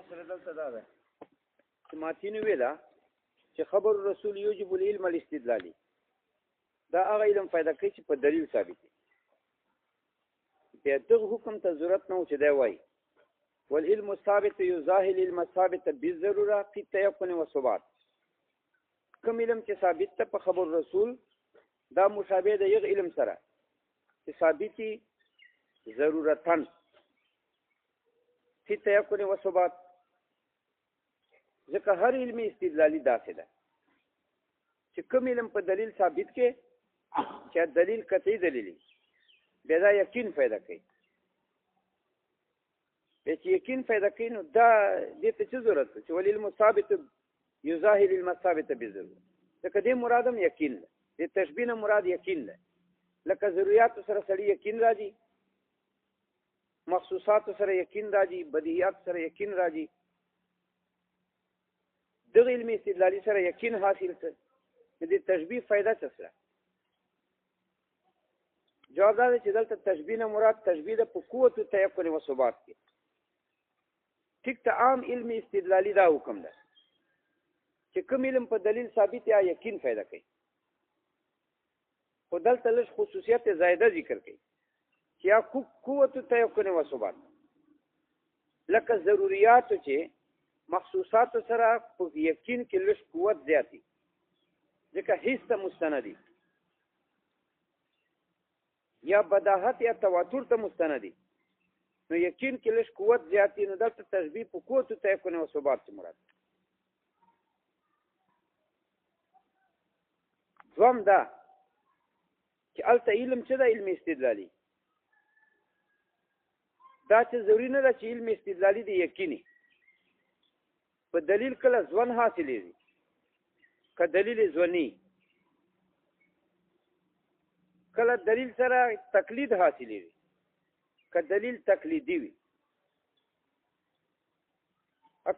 سره دلته دا ده چې ماتینو ویلا چې خبر رسول یوجب العلم الاستدلالي دا هغه علم پیدا کوي چې په دلیل ثابت دی. په دغه حکم ته ضرورت نه و چې دی وایي والعلم الثابت يظاهر العلم الثابت بالضروره في التيقن والثبات. کوم علم چې ثابت ته په خبر رسول دا مشابه د یغ علم سره چې ثابتي ضرورتاً فی التيقن والثبات. ځکه هر علم استدلالي داسې ده چې کوم علم په دلیل ثابت کې چې دلیل قطعي دلیل بیا دا یقین پیدا کوي. چې یقین پیدا کوي نو دا دې ته څه ضرورت ده چې والعلم ثابت یظاهر العلم الثابت بالضروره. ځکه دې مراد هم یقین ده. دې تشبیه نه مراد یقین ده. لکه ضرورت سره سړی یقین راځي، مخصوصات سره یقین راځي، بدیهیات سره یقین راځي. دغه علم استدلالي سره یقین حاصل کړ دې تشبیه فائدہ څه سره؟ جواب دا دی چې دلته تشبیه نه مراد تشبیه د په قوت تيقن او ثبات کې. ټیک ته عام علم استدلالي دا حکم ده چې کوم علم په دلیل ثابت یا یقین پیدا کوي. خو دلته لږ خصوصیت زائده ذکر کوي چې یا قوت تيقن او ثبات لکه ضروريات چې مخصوصات سره په یقین کې لږ قوت زیاتی ځکه هیڅ ته مستندي یا بداهت یا تواتر ته مستندي نو یقین کې لږ قوت زیاتی نو دلته تشبیه په قوت تيقن او ثبات څخه مراد. دوم دا چې الته علم څه د علم استدلالي دا چې ضروري نه ده چې علم استدلالي دی یقیني په دلیل کله ځوان حاصلېږي که دلیل ځواني کله دلیل سره تقلید حاصلېږي که دلیل تقلیدي وي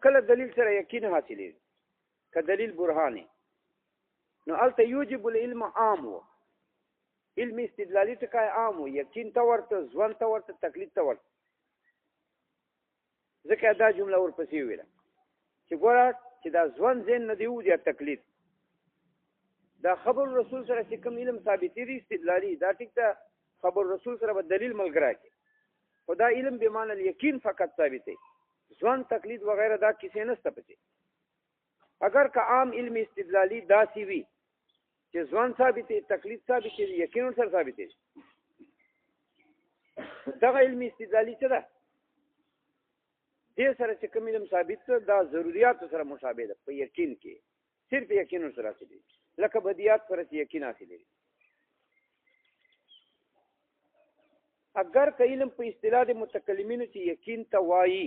کله دلیل سره یقین حاصلېږي که دلیل برهاني. نو الته یوجب العلم عام و علم استدلالي ټکی عام و یقین ته ورته ځوان ته ورته تقلید ته ورته. ځکه دا جمله ورپسې ویله چې ګوره چې دا ځوان ذهن نه دی و یا تقلید دا خبر رسول سره چې کوم علم ثابتې دي استدلالي دا ټیک ده خبر رسول سره به دلیل ملګری کړي خو دا علم بمعنی الیقین فقط ثابت دی ځوان تقلید وغیرہ دا کیسې نشته پکې. اگر که عام علم استدلالي داسې وي چې ځوان ثابت دی تقلید ثابت دی یقین سره ثابت دی دغه علم استدلالي څه ده دې سره چې کوم علم ثابت ده دا ضرورت سره مشابه ده په یقین کې صرف یقین سره حاصلېږي لکه بدیات سره چې یقین حاصلېږي. اگر که علم په اصطلاح د متکلمینو چې یقین ته وایي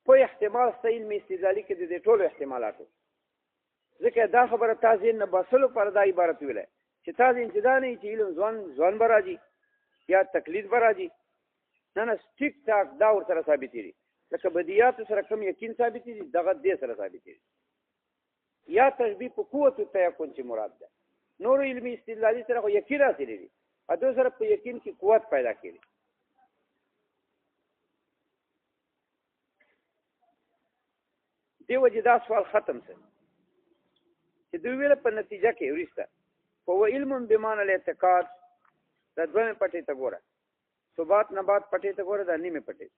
په احتمال ستا علم استدلالي کې د دې ټولو احتمالاتو ځکه دا خبره تا ذهن نه باسلو پر دا عبارت ویلی چې تا ذهن چې دا نه چې علم ځوان به راځي یا تقلید به راځي نه ټیک ټاک دا ورسره ثابتې دي لکه بدیاتو سره کوم یقین ثابتې دي دغه دې سره ثابتې دي. یا تشبیه په قوت تيقن چې مراد ده نور علمي استدلالي سره خو یقین حاصلې دي اته سره په یقین کې قوت پیدا کړي. دی وجه دا سوال ختم شو چې دوی ویل په نتیجه کې ورسته فهو علم بمعنى الاعتقاد دا دوه پټې ته ګوره ثبات نبات پټې ته ګوره دا نیمه پټې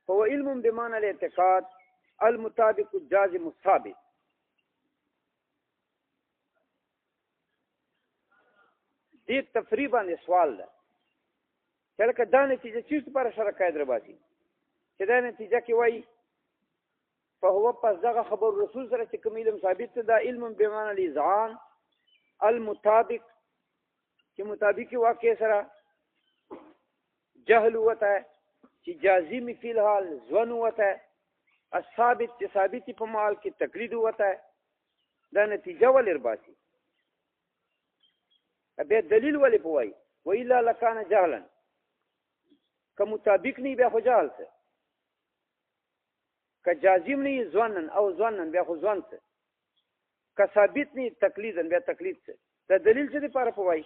فهو علم بمعنى الاعتقاد المطابق الجازم الثابت. دې تفریبا سوال ده چې لکه دا نتیجه چیرته لپاره شرکای درباسي چې دا نتیجه کې وایي فهو پس دغه خبر رسول سره چې کوم علم ثابت ده علم بمعنى الاذعان المطابق چې مطابق واقع سره جهل ہوتا ہے چې جازم فی الحال ځوان ہوتا ہے الثابت چې ثابت په مال کې تقلید ہوتا ہے دا نتیجه ولرباسي بیا دلیل ولې پوای و الا لکان جهلا که مطابق نه بیا خو جهل څه که جازم نه ځوانن او ځوانن بیا خو ځوان څه که ثابت نه تقلیدن بیا تقلید څه دا دلیل څه لپاره پوای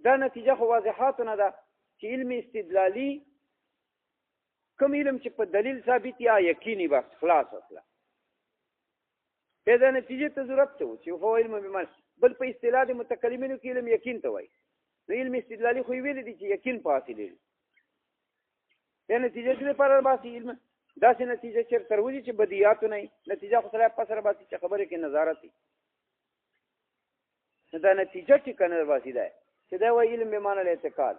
دا نتیجه خو واضحات نه ده چې علم استدلالي کوم علم چې په دلیل ثابت یا یقیني بس خلاص اصله دا نتیجه ته ضرورت ته چې هو علم بمعنى بل په اصطلاح د متکلمینو کې علم یقین ته وایي نو علم استدلالي خو ویل دي چې یقین په حاصل دي دا نتیجه دې لپاره باسي علم داسې نتیجه چې تر ودی چې بدیهات نه نتیجه خو سره په سره باسي چې خبره کې نظارت دي دا نتیجه چې کنه باسي ده چې دا وایي علم بمعنى الاعتقاد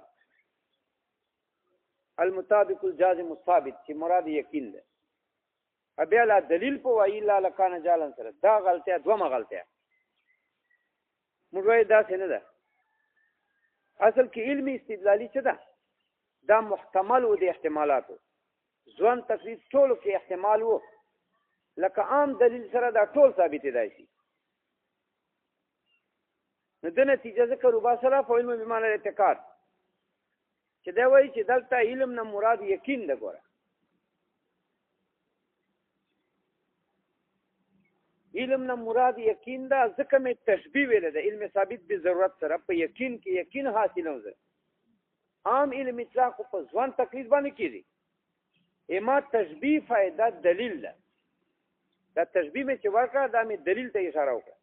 المطابق الجازم الثابت چې مراد یقین ده بیا لا دلیل په وایي لا لکان جالن سره دا غلطه دومره غلطه موږ وایي دا څه نه ده اصل کې علمي استدلالي څه ده دا محتمل و د احتمالاتو ځوان تقریر ټولو کې احتمال و لکه عام دلیل سره دا ټول ثابت دی شي نو د نتیجه ذکر وباسره په علم بمعنى الاعتقاد چې دا وایي چې دلته علم نه مراد یقین ده ګوره علم نه مراد یقین ده ځکه مې تشبیه ویل ده علم ثابت به ضرورت سره په یقین کې یقین حاصلوم زه عام علم اطلاق په ځوان تقلید باندې کیږي اما تشبیه فائدہ دلیل ده دا تشبیه مې چې ورکړه دا مې دلیل ته اشاره وکړه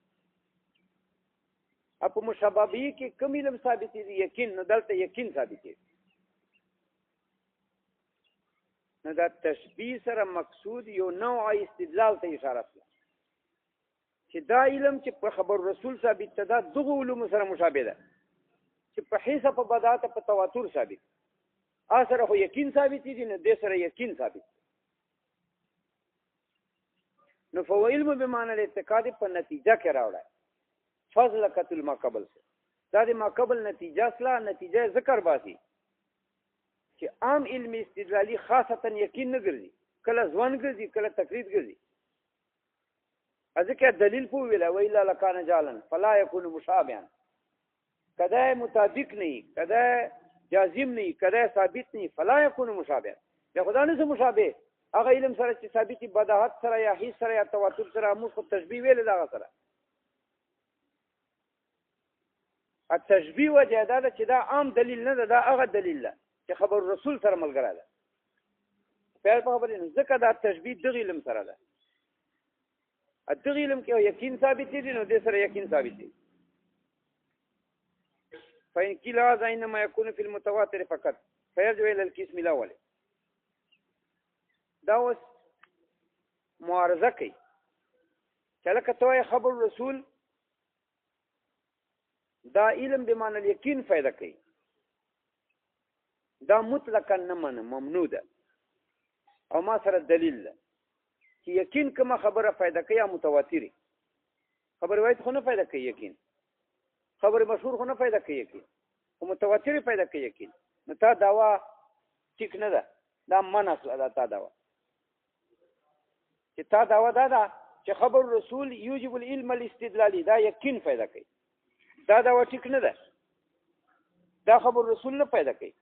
په مشابهه کې کوم علم ثابت دي یقین نو دلته یقین ثابت دي نو دا تشبیه سره مقصود یو نوع استدلال ته اشاره ده چې دا علم چې په خبر رسول ثابت ده دا دغه علوم سره مشابه ده چې په حساب په بدعت په تواتر ثابت سره خو یقین ثابت دي نه د سره یقین ثابت نو فو علم بمعنى الاعتقاد په نتیجه کې راوړل فضل قتل ما قبل دا د ما قبل نتیجه اصله نتیجه ذکر باسي چې عام علم استدلالي خاصتا یقین نه ګرځي کله ځوان ګرځي کله تقلید ګرځي ځکه دلیل په ویلا ویلا لکان جالن فلا يكون مشابها کدا مطابق نه کدا جازم نه کدا ثابت نه فلا يكون مشابها دا خدا نه مشابه هغه علم سره چې ثابت بداحت سره یا حس سره یا تواتر سره موږ خو تشبیه ویل دا سره التشبیه وجه دا چې دا عام دلیل نه ده دا هغه دلیل ده چې خبر رسول سره ملګری ده په خبرې نه ځکه دا تشبیه دغه علم سره ده دغه علم کې یقین ثابت دي نو د سره یقین ثابت دي فإن كلا هذا إنما يكون في المتواتر فقط فيرجع إلى القسم الأول دا اوس معارضه کوي چې لکه توای خبر رسول دا علم بمعنى الیقین فائدہ کوي دا مطلقا نه ممنوع ده او ما سره دلیل ده چې یقین کومه خبره فائدہ کوي یا متواتری خبر روایت خو نه فائدہ کوي یقین خبر مشهور خو نه فائدہ کوي یقین او متواتری فائدہ کوي یقین نو تا داوا ټیک نه ده دا منع ده تا داوا چې تا داوا دا چې خبر رسول یوجب العلم الاستدلالي دا یقین فائدہ کوي دا داوا ټیک نه ده دا خبر رسول نه فائدہ کوي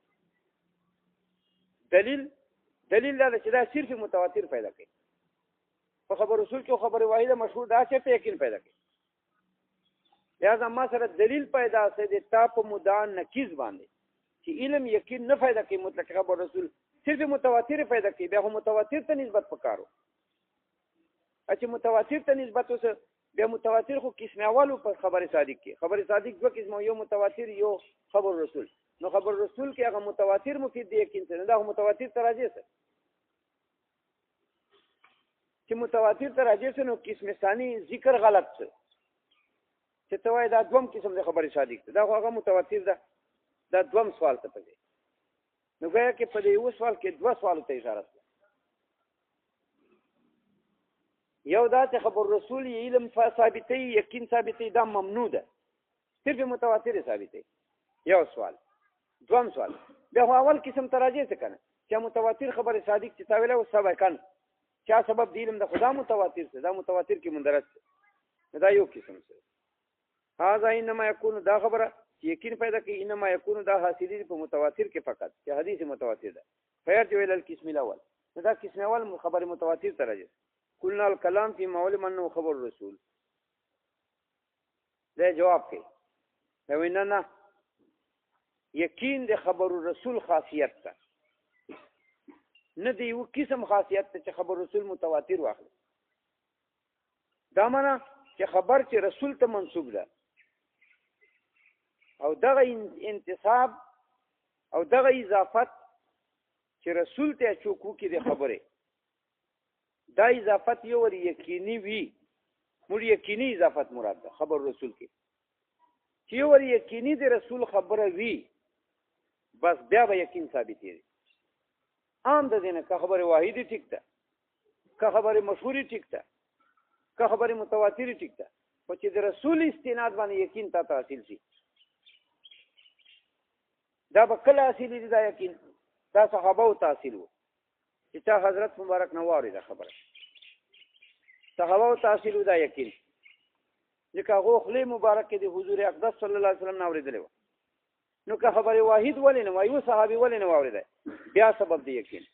دلیل دا چې دا صرف متواتر فائدہ کوي په خبر رسول کې خبر واحده مشهور دا چې یقین پیدا کوي لہذا ما سره دلیل پیدا سي د تا په مدعا نقیز باندې چې علم یقین نه پیدا کوي مطلق خبر رسول صرف متواتر پیدا کوي بیا هم متواتر ته نسبت پکارو چې متواتر ته نسبت اوس بیا متواتر خو قسم اول په خبر صادق کې خبر صادق دوه قسم یو متواتر یو خبر رسول نو خبر رسول کې هغه متواتر مفید دی یقین څنګه دا متواتر تراجه سره چې متواتر تراجه سره نو قسم ثانی ذکر غلط څه چې توای دا دوم قسم د خبر صادق دا هغه متواتر ده دا دوم سوال ته پدې نو ګویا کې په دې یو سوال کې دوه سوال ته اشاره ده یو دا چې خبر رسول علم ثابتې یقین ثابتې دا ممنوع ده صرف متواتر ثابتې یو سوال دوم سوال بیا اول قسم تراجه څه کنه چې متواتر خبر صادق چې تاویل او سبا کان چا سبب دی علم د خدا متواتر څه دا متواتر کې مندرج دا یو قسم څه هاذا انما يكون دا خبره یقین پیدا کوي انما يكون دا حاصلې په متواتر کې فقط چې حدیث متواتر ده فيرجع الى القسم الاول دا قسم اول خبر متواتر تراجه قلنا الكلام في معلوم انه خبر الرسول دا جواب کوي دا وینا یقین د خبر الرسول خاصیت ده نه د یو قسم خاصیت ته چې خبر رسول متواتر واخلي. دا معنا چې خبر چې رسول ته منسوب ده او دغه انتصاب او دغه اضافت چې رسول ته چوکو کې د خبره دا اضافت یو ور یقیني وي. موږ یقیني اضافت مراد ده خبر رسول کې چې یو ور یقیني د رسول خبره وي بس بیا به یقین ثابتېږي. عام ده دینه که خبره واحدی ټیک ده که خبره مشهوري ټیک ده که خبره متواتری ټیک ده خو چې د رسول استناد باندې یقین تا حاصل شي دا به کله حاصل دي. دا یقین دا صحابه او تحصیل وو چې چا حضرت مبارک نواري دا خبره صحابه او تحصیل دا یقین ځکه هغه خلی مبارک کې د حضور اقدس صلی الله علیه وسلم نوریدل و. نو که خبره واحد ولې نه وایو صحابي ولې نه واورید بیا سبب دی یقین.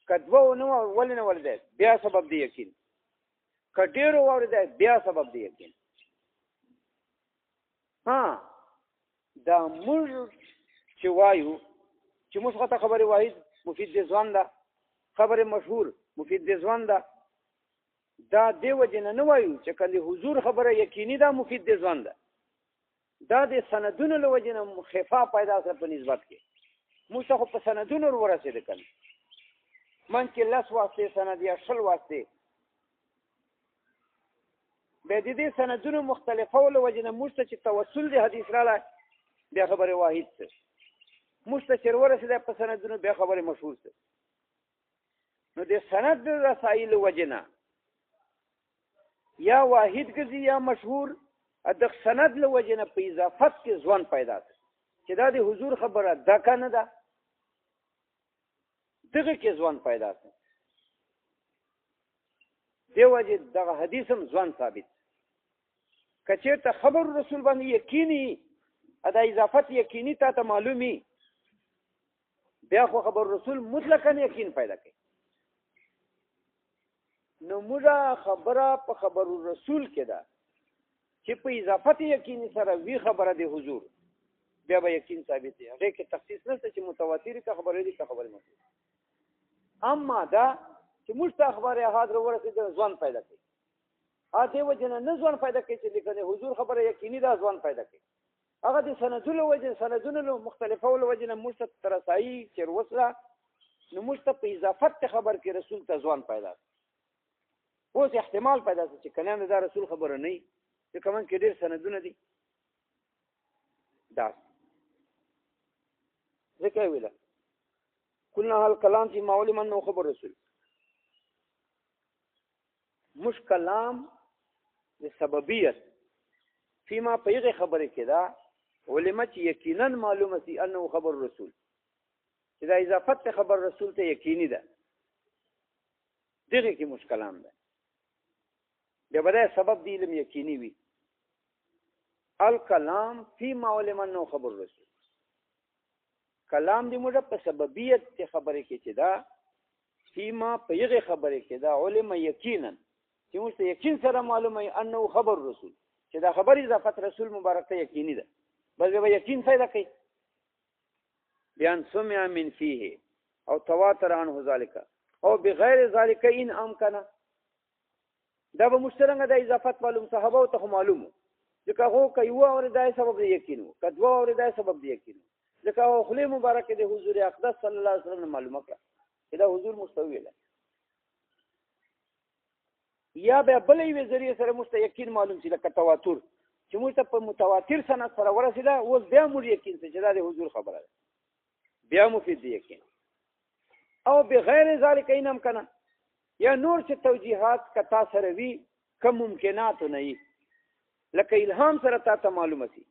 کدوه نو ولې نه ولید بیا سبب دی یقین. کډیر واورید بیا سبب دی یقین. ها دا موږ چې وایو چې موږ خاطر خبره واحد مفید دي ځوان ده خبره مشهور مفید دي ځوان ده دا دیو جن نه وایو چې کله حضور خبره یقیني ده مفید دي ځوان ده دا د سندونو له وجې نه خفا پیدا سره په نسبت کې موږ خو په سندونو ورسېد کله من کې لس واسطه سند یا شل واسطه به دې سندونو مختلفه له وجې نه موږ ته چې توسل دی حدیث رااله بیا خبره واحد څه موږ ته چې ورسېد په سندونو بیا خبره مشهور څه. نو د سند رسایل وجې نه یا واحد ګرځي یا مشهور د سند له وجې نه په اضافت کې ځوان پیدا ده چې دا د حضور خبره ده که نه ده دغه کې ځوان پیدا ده. دې وجې دغه حدیث هم ځوان ثابت که چېرته خبر رسول باندې یقیني دا اضافت یقیني تا ته معلومي بیا خو خبر رسول مطلقاً یقین پیدا کوي. نو موږ خبره په خبر رسول کې ده چې په اضافت یقیني سره وی خبره دی حضور بیا به یقین ثابت دی. هغه کې تخصیص نشته چې متواتر کا خبره دي کا خبره نه. اما دا چې موږ ته خبره حاضر ورسېده ځوان پیدا کوي ا دې وجنه نه ځوان پیدا کوي چې لیکنه حضور خبره یقیني ده ځوان پیدا کوي. هغه د سندونو وجه سندونو مختلفه ول وجنه موږ ته ترسایي چې وسره نو موږ ته په اضافت خبر کې رسول ته ځوان پیدا اوس احتمال پیدا شي چې کنه دا رسول خبره نه چې کوم کې ډېر سندونه دي دا ځکه ویل قلنا هل کلام فی معلوم انه خبر رسول مش کلام د سببیت فيما پیغه خبره کدا علماء چې یقینا معلومه سي انه خبر رسول چې دا اضافت خبر رسول ته یقیني ده دغه کې مشکلام ده بیا بده سبب دی علم یقیني وي. الکلام فی معلوم انه خبر رسول کلام دی موږ په سببیت ته خبره کې چې دا فيما پیغه خبره کې دا علم یقینا چې موږ ته یقین سره معلومه انه خبر رسول چې دا خبر اضافت رسول مبارک ته یقیني ده بل به یقین پیدا کوي. بیان سمع من فيه او تواتر عنه ذلك او بغیر ذلك ان امكن دا به مشترنګ د اضافت معلوم صحابه او ته معلومو ځکه هو کوي او دای سبب دی یقینو کدوا او دای سبب دی یقینو ځکه هو خلی مبارک د حضور اقدس صلی الله علیه وسلم معلومه کړه دا حضور مستوی ده یا به بلې وی ذریعہ سره مستیقین معلوم شي لکه تواتر چې موږ ته په متواتر سند سره ورسېده اوس بیا موږ یقین چې دا د حضور خبره ده بیا مفید دی یقین. او بغیر ذلك ان امکن یا نور چې توجیهات کتا سره وی کم ممکنات نه وي لکه الهام سره تا معلومه شي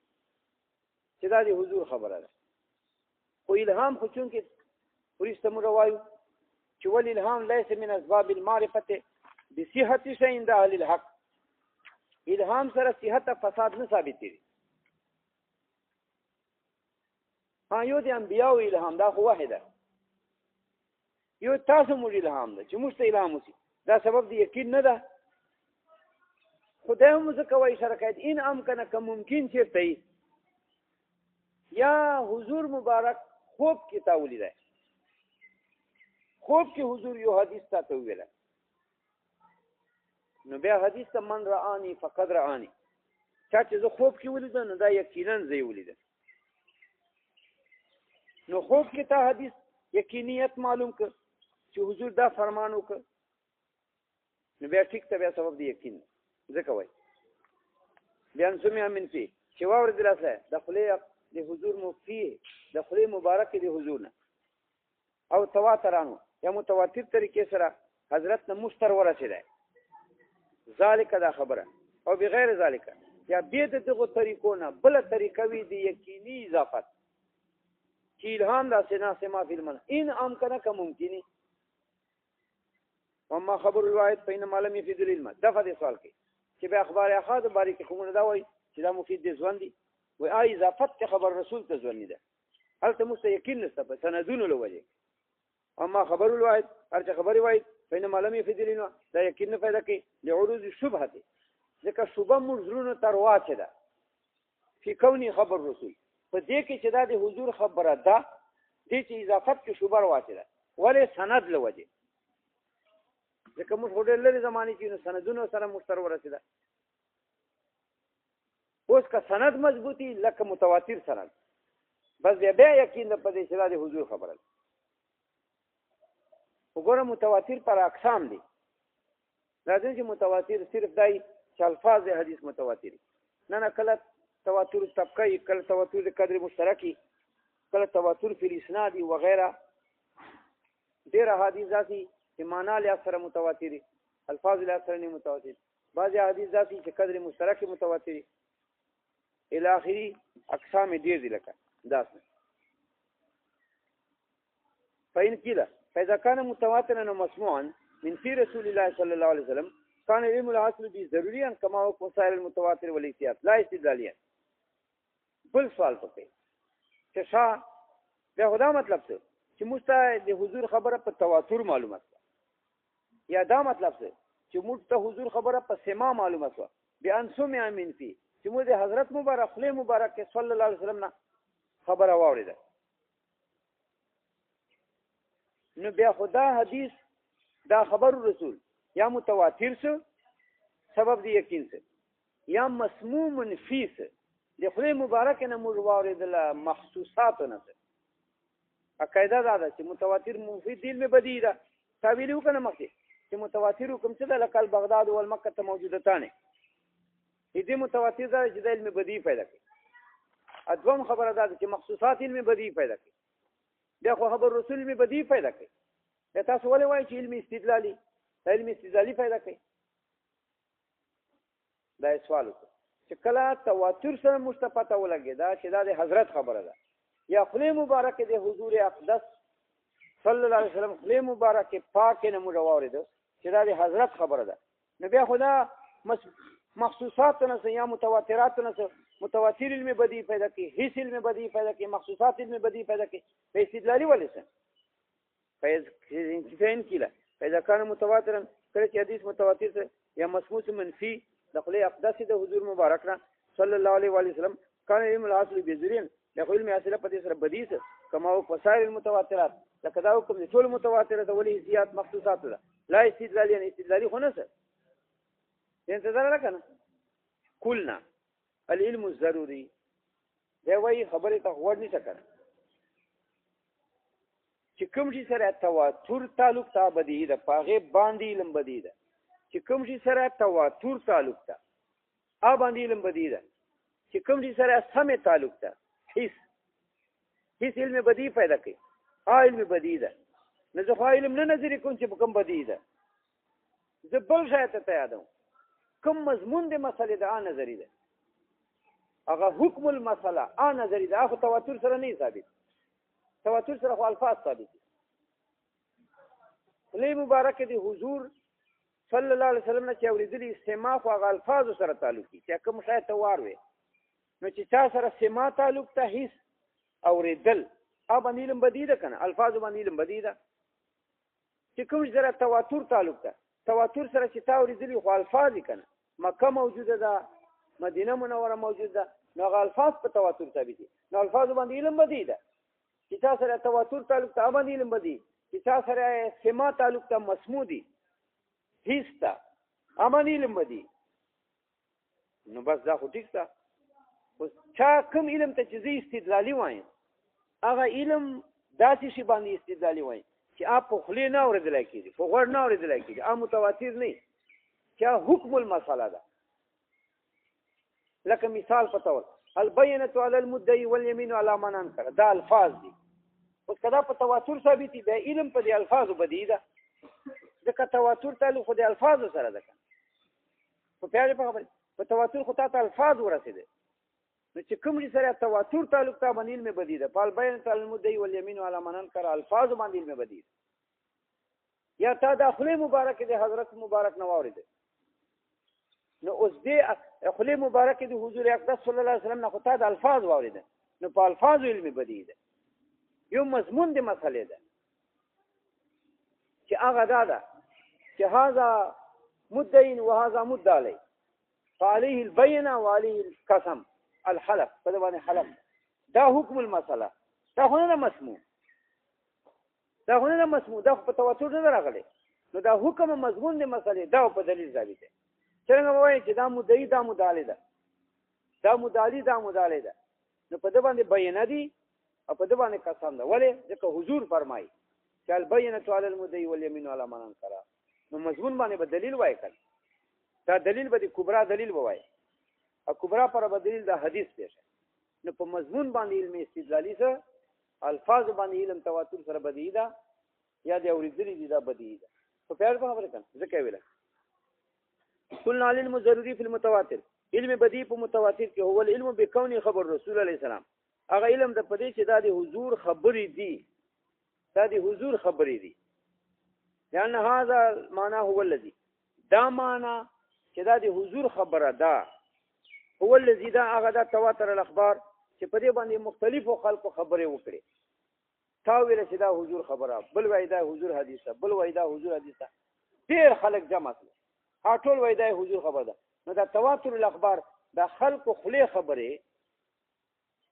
چې دا د حضور خبره ده خو الهام خو چون کې ورسته موږ وایو چې ول الهام ليس من اسباب المعرفه بصحت شيء عند اهل الحق الهام سره صحت فساد نه ثابت دي. ها یو د انبیاء الهام دا خو واحده یو تاسو مو الهام ده چې موږ ته الهام وسی دا سبب دی یقین نه ده خدای مو څه کوي شرکت ان امکن که ممکن چیرته یا حضور مبارک خوب کې تاولی ده خوب کې حضور یو حدیث ته ویل نو بیا حدیث ته من رآنی فقد رآنی چا چې زه خوب کې ولیدم نو دا یقینا زه یې ولیدم نو خوب کې تا حدیث یقینیت معلوم کړ چې حضور دا فرمان وکړ نو بیا ټیک ته بیا سبب دی یقین ځکه وایي بیا سمع من فی چې واورېدل سه د خولې د حضور مفتی د خولې مبارکې د حضور نه او تواترانو یا متواتر طریقې سره حضرت نه مستر ورسېدی ذالک دا خبره او بغیر ذالک یا بیا د دغو طریقو نه بله طریقه وي د یقیني اضافت چې الهام داسې ناسې ما فی المنع ان امکنه که ممکني واما خبر الواحد فإنما لم يفيد العلم دغه دې سوال کوي چې به اخبار احاد بارے کې کومه دا وایي چې دا مفید دي ځوان دي وای آی اضافت خبر رسول ته ځوان دي هلته مستيقین نشته په سندونو لوجه اما خبر الواحد هر څه خبري وایي فإنما لم يفيد العلم دا یقین نه پیدا کوي لعروض الشبهه ځکه شوبه مرزرونو تر واچه ده فی کونی خبر رسول په دې کې چې دا د حضور خبره ده دې چې اضافت کې شوبه واچه ده ولې سند لوجه ځکه موږ هډل لري زمانه کې نو سندونو سره مستر ورسېده اوس که سند مضبوطی لکه متواتر سند بس بیا یقین ده په دې چې دا د حضور خبره ده وګوره متواتر پر اقسام دي لازم چې متواتر صرف دای چې الفاظ حدیث متواتر نه کله تواتر طبقی کله تواتر قدر مشترکی کله تواتر فی الاسناد وغیرہ ډېر حدیث ذاتی چې معنا له سره متواتر الفاظ له سره نه متواتر بعض حدیث ذاتی چې قدر مشترک متواتر الی اخری اقسام ډېر دي لکه داس فإن کله فإذا كان متواترا ومسموعا من في رسول الله صلى الله عليه وسلم كان علم الحاصل به ضروريا كما هو وسائل المتواتر والاحتياط لا استدلاليا بل سوال پکې چې شا دا خدا مطلب څه چې مستا د حضور خبره په تواتر معلومات یا دا مطلب څه چې مستا حضور خبره په سما معلومات و بیان سمع من فی چې مو د حضرت مبارک خلی مبارک صلی الله علیه وسلم نه خبره واوریده نو بیا خدا حدیث دا خبر رسول یا متواتر سه سبب دی یقین سه یا مسموم فی سه د خلی مبارک نه موږ واوریدل مخصوصات نه سه عقیده دا ده چې متواتر مفید دین میں بدی ده تعبیر وکنه مخکې چې متواتر کوم څه د لکل بغداد او مکه ته موجودتانه دې متواتر دا چې د علم بدی پیدا کوي ادوم خبره ده چې مخصوصات علم بدی پیدا کوي دا خو خبر رسول علم بدی پیدا کوي دا تاسو ولې وایي چې علم استدلالي علم استدلالي پیدا کوي دا سوال وکړه چې کله تواتر سره مستفاده ولګي دا چې دا د حضرت خبره ده یا خلی مبارک د حضور اقدس صلی الله علیه وسلم خلی مبارک پاک نه موږ واورېدو چې دا د حضرت خبره ده نو بیا خدا مخصوصات نه یا متواترات نه متواتر علم بدی پیدا کوي هیڅ علم بدی پیدا کوي مخصوصات علم بدی پیدا کوي په استدلالي ولې څه فین کله فاذا كان متواترا کله چې حدیث متواتر یا مسموع منفی د خلی اقدس د حضور مبارک نه صلی الله علیه وسلم کان علم الاصل بذرین د علم اصله په دې سره بدی څه کما او وسائل المتواترات لکه دا کوم ټول متواتره د ولې زیات مخصوصات ده لا استدلالي یعنی استدلالي خو نه څه انتظار راکنه قلنا العلم الضروري دا وایي خبره ته غوړ نه سکه چې کوم شي سره تواتر تعلق ته بدی ده پاغه باندې علم بدی ده چې کوم شي سره تواتر تعلق ته ا باندې علم بدی ده چې کوم شي سره سم تعلق ته هیڅ علم بدی پیدا کوي علم بدی ده نه زه علم نه نظر کوم چې کوم بدی ده زه بل شای ته یادم کوم مضمون د مسلې د نظری ده هغه حکم المسله نظری ده خو تواتر سره نه ثابت تواتر سره خو الفاظ ثابت علی مبارک دی حضور صلی الله علیه وسلم نه چې اوریدلی سما خو هغه الفاظ سره تعلق دي چې کوم شای ته واروي نو چې چا سره سما تعلق ته هیڅ اوریدل باندې علم بدی ده کنه الفاظ باندې علم بدی ده چې کوم سره تواتر تعلق ده تواتر سره چې تا اوریدلی خو الفاظ کنه مکه موجوده ده مدینه منوره موجوده ده نو هغه الفاظ په تواتر ثابت دي نو الفاظ باندې علم بدی ده چې تا سره تواتر تعلق ته باندې علم بدی چې چا سره سما تعلق ته مسموع دي هیڅ ته امان علم بدي نو بس دا خو ټیک ده. خو چا کوم علم ته چې زه استدلالي وایم هغه علم داسې شي باندې استدلالي وایم چې آپ په خولې نه اورېدلی کېږي په غوږ نه اورېدلی کېږي متواتر نه چې حکم المسأله ده. لکه مثال په طور البینة علی المدعی والیمین علی من انکر دا الفاظ دي. اوس که دا په تواتر ثابت دي بیا علم په دې الفاظو بدیهي ده ځکه تواتر تعلق خو د الفاظو سره ده که په پیاړې په خبرې په تواتر خو تا ته الفاظ ورسېده نو چې کوم سره تواتر تعلق تا باندې علم بدی ده په البینة علی المدعی والیمین علی من انکر الفاظ باندې علم بدی ده. یا تا د خولې مبارک د حضرت مبارک نه واورېده نو اوس دې خولې مبارک د حضور اقدس صلی الله علیه وسلم نه خو تا د الفاظ واورېده نو په الفاظو علم بدی ده. یو مضمون د مسئلې ده چې هغه دا ده چې هذا مدعی وهذا مدعى علیه فعليه البینة وعليه القسم الحلف په دې باندې حلف دا حکم المسأله دا خو نه مسموع دا خو نه مسموع دا په تواتر نه راغلی نو دا حکم مضمون د مسئلې دا په دلیل ثابت دی. څنګه وایي چې دا مدعی دا مدعی ده دا مدعی دا مدعی ده نو په دې باندې بینه دي او په دې باندې قسم ده. ولې ځکه حضور فرمایي چې البینة علی المدعی والیمین علی من انکر نو مضمون باندې به دلیل وایي کړه دا دلیل به د کبرا دلیل وایي او کبرا پر به دلیل دا حدیث پیش نو په مضمون باندې علم استدلالی سره الفاظ باندې علم تواتر سره بدیهی ده یا د اوریدلی دي دا بدیهی ده. په پیار په خبره کړه ځکه ویل قلنا العلم ضروری فی المتواتر علم بدیهی په متواتر کې هو العلم بكون خبر رسول الله السلام هغه علم د پدې چې دا د حضور خبرې دي دا د حضور خبرې دي لأن هذا معنى هو الذي دا معنی چې دا د حضور خبره ده هو الذي دا هغه دا تواتر الاخبار چې په دې باندې مختلفو خلکو خبرې وکړي تا ویل چې دا حضور خبره بل وای دا حضور حدیثه بل وای دا حضور حدیثه ډېر خلک جمع کړي ټول وای دا حضور خبره ده نو دا تواتر الاخبار دا خلکو خلی خبرې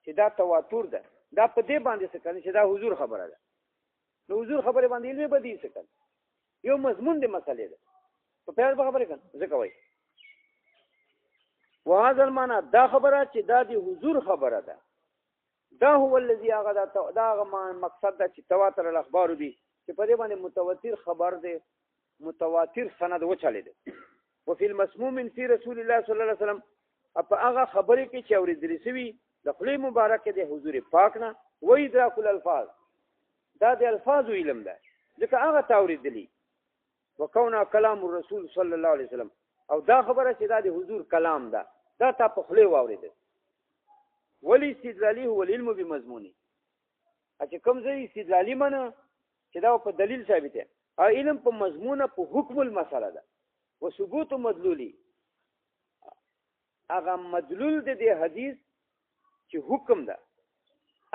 چې دا تواتر ده دا په دې باندې څه کوي چې دا حضور خبره ده نو حضور خبره باندې علم بدی څه کوي یو مضمون د مسلې ده په پیار په خبره کوي ځکه وای وهذا المعنى دا خبره چې دا د حضور خبره ده دا هو الذي هغه دا مقصد ده چې تواتر الاخبار دي چې په دې باندې متواتر خبر ده متواتر سند وچلې ده وفي المسموم في رسول الله صلی الله علیه وسلم په هغه خبرې کې چې اورېدل شوی د خلی مبارک د حضور پاک نه وای دا کل الفاظ دا د الفاظ علم ده ځکه هغه تاوریدلی وکونا کلام الرسول صلی الله علیه وسلم او دا خبره چې دا د حضور کلام ده دا تا په خلی واورېدل ولی استدلالی هو العلم بمضمونی چې کوم ځای استدلالی منه چې دا په دلیل ثابت دی او علم په مضمونه په حکم المسأله ده و ثبوت مدلولی هغه مدلول د دې حدیث چې حکم ده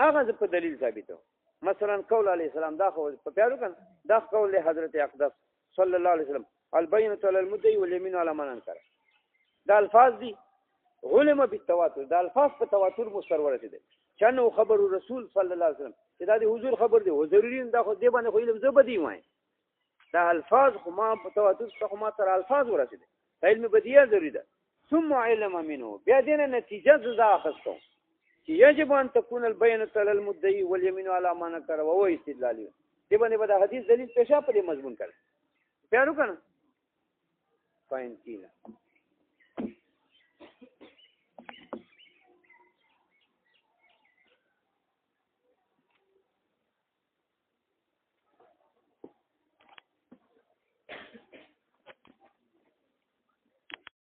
هغه په دلیل ثابت دی. مثلا قول علیه السلام دا خو په پیارو کنه دا قول حضرت اقدس صلی الله علیه وسلم البینة علی المدعی والیمین علی من انکر دا الفاظ دي علم بالتواتر دا الفاظ په تواتر مستور دي چانه خبر رسول صلی الله علیه وسلم چې دا د حضور خبر دی او ضروری دا خو دی باندې خو علم زه بدی وای دا الفاظ خو ما په تواتر څخه ما تر الفاظ ورسېده علم بدیه ضروری ده ثم علم منه بیا دینه نتیجه زدا اخستو چې یجب ان تكون البینة علی المدعی والیمین علی من انکر او استدلال دی باندې به حدیث دلیل پیشه په دې مضمون کړ پیارو کنه فاین کیلا